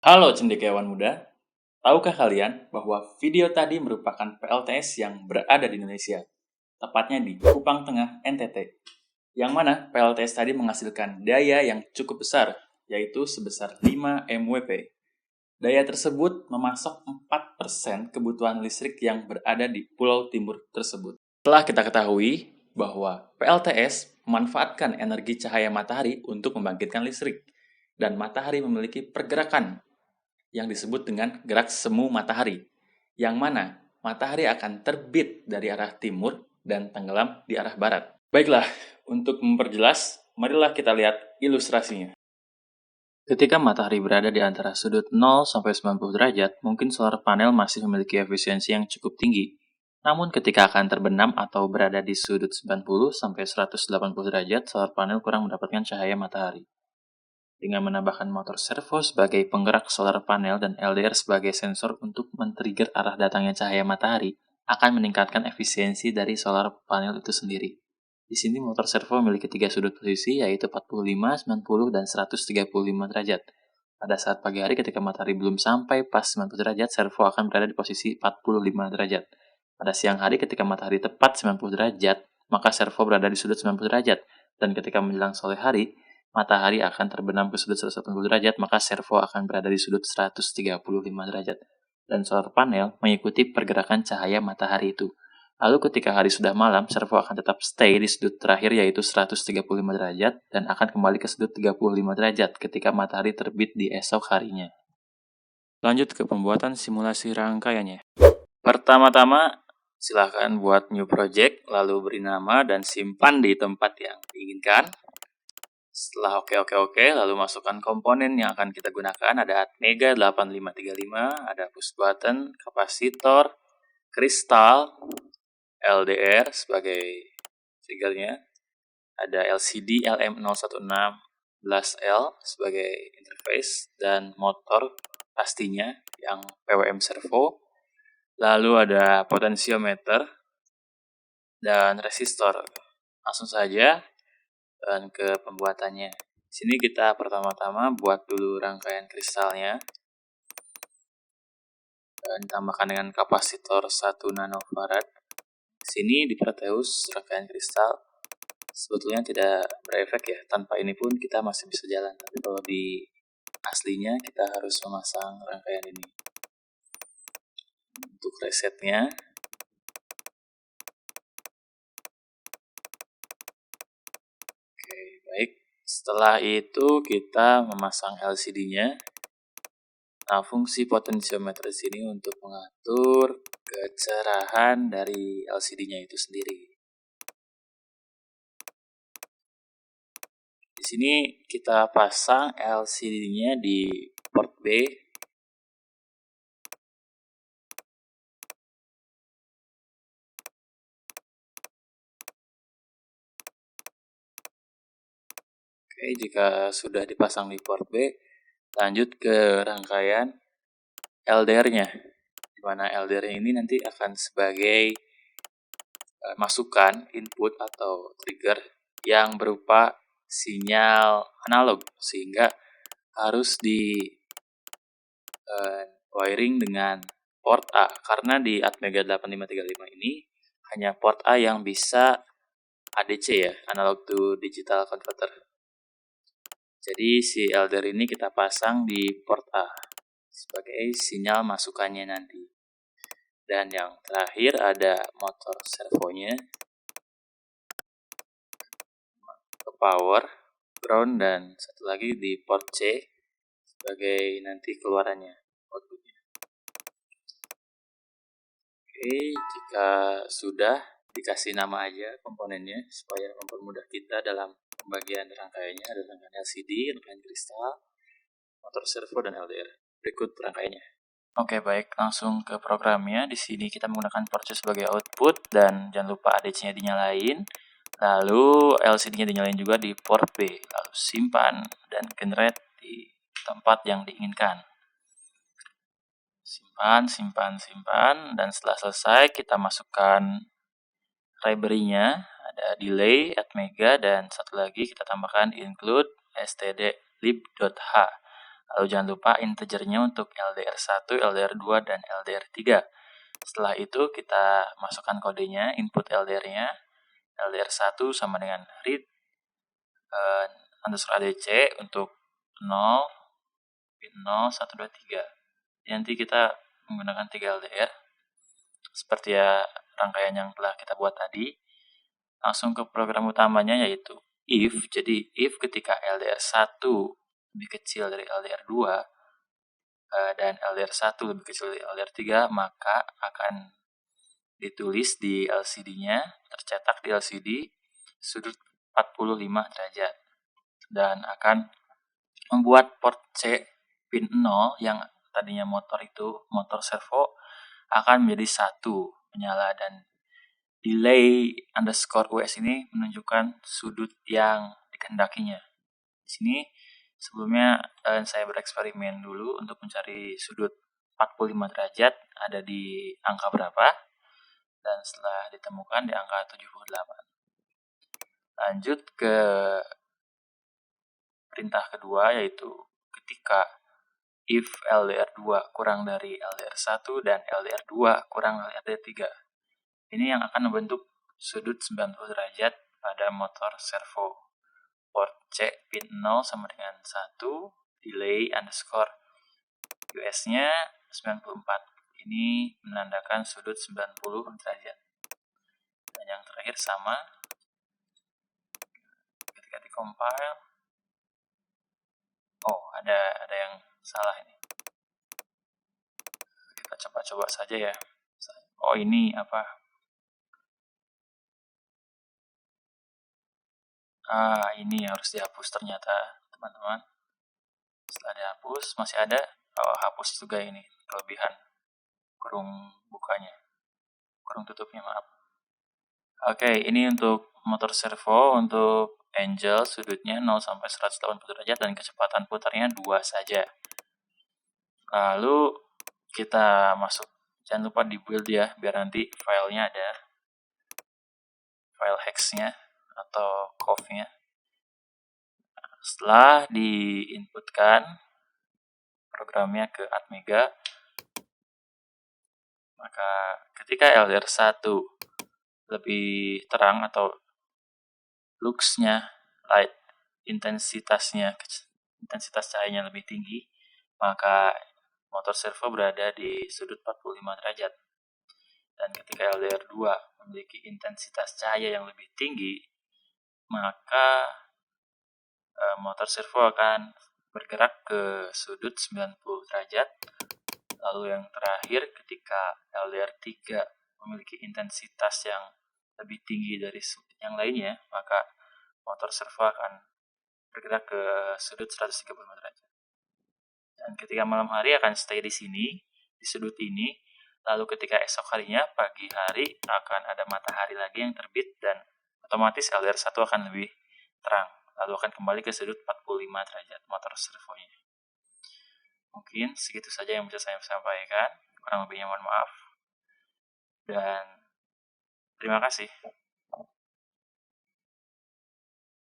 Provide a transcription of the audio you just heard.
Halo cendekiawan muda, tahukah kalian bahwa video tadi merupakan PLTS yang berada di Indonesia, tepatnya di Kupang Tengah, NTT, yang mana PLTS tadi menghasilkan daya yang cukup besar, yaitu sebesar 5 MWP. Daya tersebut memasok 4% kebutuhan listrik yang berada di Pulau Timur tersebut. Setelah kita ketahui bahwa PLTS memanfaatkan energi cahaya matahari untuk membangkitkan listrik, dan matahari memiliki pergerakan yang disebut dengan gerak semu matahari, yang mana matahari akan terbit dari arah timur dan tenggelam di arah barat. Baiklah, untuk memperjelas, marilah kita lihat ilustrasinya. Ketika matahari berada di antara sudut 0 sampai 90 derajat, mungkin solar panel masih memiliki efisiensi yang cukup tinggi. Namun ketika akan terbenam atau berada di sudut 90 sampai 180 derajat, solar panel kurang mendapatkan cahaya matahari. Dengan menambahkan motor servo sebagai penggerak solar panel dan LDR sebagai sensor untuk men-trigger arah datangnya cahaya matahari, akan meningkatkan efisiensi dari solar panel itu sendiri. Di sini motor servo memiliki 3 sudut posisi, yaitu 45, 90, dan 135 derajat. Pada saat pagi hari ketika matahari belum sampai pas 90 derajat, servo akan berada di posisi 45 derajat. Pada siang hari ketika matahari tepat 90 derajat, maka servo berada di sudut 90 derajat. Dan ketika menjelang sore hari, matahari akan terbenam ke sudut 180 derajat, maka servo akan berada di sudut 135 derajat. Dan solar panel mengikuti pergerakan cahaya matahari itu. Lalu ketika hari sudah malam, servo akan tetap stay di sudut terakhir yaitu 135 derajat dan akan kembali ke sudut 35 derajat ketika matahari terbit di esok harinya. Lanjut ke pembuatan simulasi rangkaiannya. Pertama-tama, silahkan buat new project, lalu beri nama dan simpan di tempat yang diinginkan. Setelah oke, lalu masukkan komponen yang akan kita gunakan. Ada Atmega 8535, ada push button, kapasitor, kristal, LDR sebagai triggernya, ada LCD LM016-L sebagai interface, dan motor pastinya yang PWM servo. Lalu ada potensiometer dan resistor. Langsung saja dan ke pembuatannya. Di sini kita pertama-tama buat dulu rangkaian kristalnya. Dan ditambahkan dengan kapasitor 1 nanofarad. Di sini di Proteus rangkaian kristal sebetulnya tidak berefek ya. Tanpa ini pun kita masih bisa jalan. Tapi kalau di aslinya kita harus memasang rangkaian ini. Untuk resetnya, baik, setelah itu kita memasang LCD-nya. Nah, fungsi potensiometer di sini untuk mengatur kecerahan dari LCD-nya itu sendiri. Di sini kita pasang LCD-nya di port B. Oke, jika sudah dipasang di port B, lanjut ke rangkaian LDR-nya, di mana LDR ini nanti akan sebagai masukan input atau trigger yang berupa sinyal analog, sehingga harus di wiring dengan port A, karena di Atmega 8535 ini hanya port A yang bisa ADC ya, analog to digital converter. Jadi si LDR ini kita pasang di port A sebagai sinyal masukannya nanti. Dan yang terakhir ada motor servonya ke power, ground, dan satu lagi di port C sebagai nanti keluarannya, outputnya. Oke, jika sudah dikasih nama aja komponennya supaya mempermudah kita dalam pembagian rangkaiannya. Ada rangkaian LCD, rangkaian kristal, motor servo, dan LDR. berikut rangkaiannya. Oke, baik, langsung ke programnya. Di sini kita menggunakan port C sebagai output dan jangan lupa ADC-nya dinyalain. Lalu LCD-nya dinyalain juga di port B. Lalu simpan dan generate di tempat yang diinginkan. Simpan, simpan, simpan, dan setelah selesai kita masukkan library-nya. Ada delay, atmega, dan satu lagi kita tambahkan include stdlib.h. Lalu jangan lupa integernya untuk LDR1, LDR2, dan LDR3. Setelah itu kita masukkan kodenya, input LDR-nya. LDR1 sama dengan read underscore ADC untuk 0, pin 0, 1, 2, 3. Nanti kita menggunakan 3 LDR. Seperti ya rangkaian yang telah kita buat tadi. Langsung ke program utamanya yaitu if. Jadi if ketika LDR1 lebih kecil dari LDR2 dan LDR1 lebih kecil dari LDR3, maka akan ditulis di LCD-nya, tercetak di LCD sudut 45 derajat dan akan membuat port C pin 0 yang tadinya motor servo akan menjadi 1 menyala, dan delay underscore US ini menunjukkan sudut yang dikehendakinya. Di sini sebelumnya saya bereksperimen dulu untuk mencari sudut 45 derajat ada di angka berapa, dan setelah ditemukan di angka 78. Lanjut ke perintah kedua yaitu ketika if LDR2 kurang dari LDR1 dan LDR2 kurang dari LDR3. Ini yang akan membentuk sudut 90 derajat pada motor servo. Port C pin 0 sama dengan 1, delay underscore US-nya 94. Ini menandakan sudut 90 derajat. Dan yang terakhir sama, ketika di compile, oh ada yang salah ini. Kita coba-coba saja ya. Oh ini apa? Ini harus dihapus ternyata teman-teman. Setelah dihapus masih ada, hapus juga ini kelebihan kurung bukanya, kurung tutupnya, maaf. Oke, ini untuk motor servo, untuk Angel sudutnya 0 sampai 180 derajat dan kecepatan putarnya 2 saja. Lalu kita masuk, jangan lupa di build ya, biar nanti filenya ada file hex-nya atau conf-nya. Setelah diinputkan programnya ke atmega, maka ketika LDR1 lebih terang atau lux-nya, light, intensitas cahayanya lebih tinggi, maka motor servo berada di sudut 45 derajat. Dan ketika LDR2 memiliki intensitas cahaya yang lebih tinggi, maka motor servo akan bergerak ke sudut 90 derajat. Lalu yang terakhir, ketika LDR3 memiliki intensitas yang lebih tinggi dari yang lainnya, maka motor servo akan bergerak ke sudut 135 derajat. Dan ketika malam hari akan stay di sini, di sudut ini. Lalu ketika esok harinya, pagi hari, akan ada matahari lagi yang terbit dan otomatis LDR1 akan lebih terang. Lalu akan kembali ke sudut 45 derajat motor servonya. Mungkin segitu saja yang bisa saya sampaikan. Kurang lebihnya mohon maaf. Dan terima kasih.